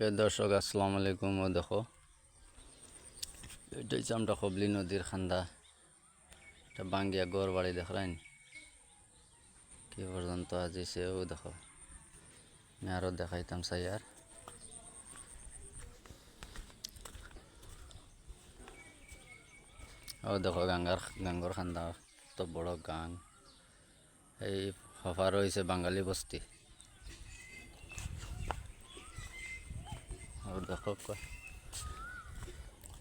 প্রিয় দর্শক আসসালামু আলাইকুম। ও দেখো, এটা হচ্ছে আমরা হবলি নদীর খান্দা। এটা বাঙ্গিয়া গড় বাড়ি দেখলেন কি পর্যন্ত আজিছে। ও দেখো, আমি আরও দেখাইতাম চাই। আর ও দেখো গাঙ্গর খান্দা, তো বড় গাং। এই হফা রয়েছে বাঙালি বস্তি। ও দেখো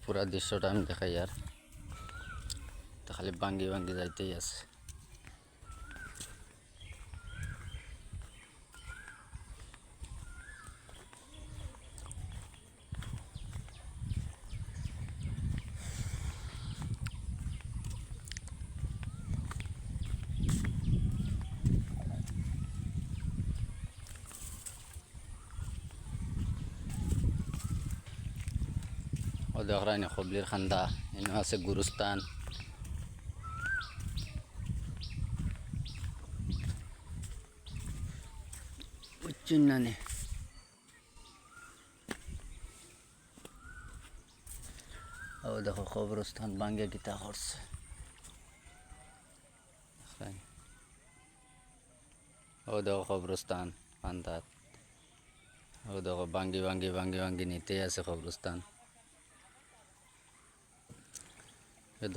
পুরা দৃশ্যটা আমি দেখাই। আর তো খালি বাঙ্গি বাঙ্গি যাইতেই আছে। ও দেখ রাইনি হবলির খান্দা, এনে আছে গুরুস্থান। বুঝছেন না নে? ও দেখো কবরস্থান বাঙ্গে গীতা করছে। ও দেখো কবরস্থান খান্দাত। ও দেখো বাঙ্গি বাঙ্গি বাঙ্গি বাঙ্গি নিতেই আছে কবরস্থান।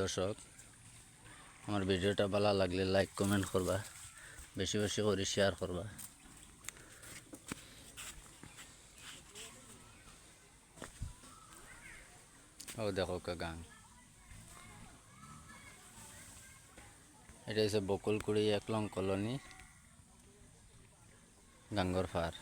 দর্শক, আমার ভিডিওটা ভালো লাগলে লাইক কমেন্ট করবা, বেশি বেশি করে শেয়ার করবা। ও দেখো গাং, এটা হচ্ছে বকুলকুড়ি 1 নং কলোনি, গাঙ্গর ফার।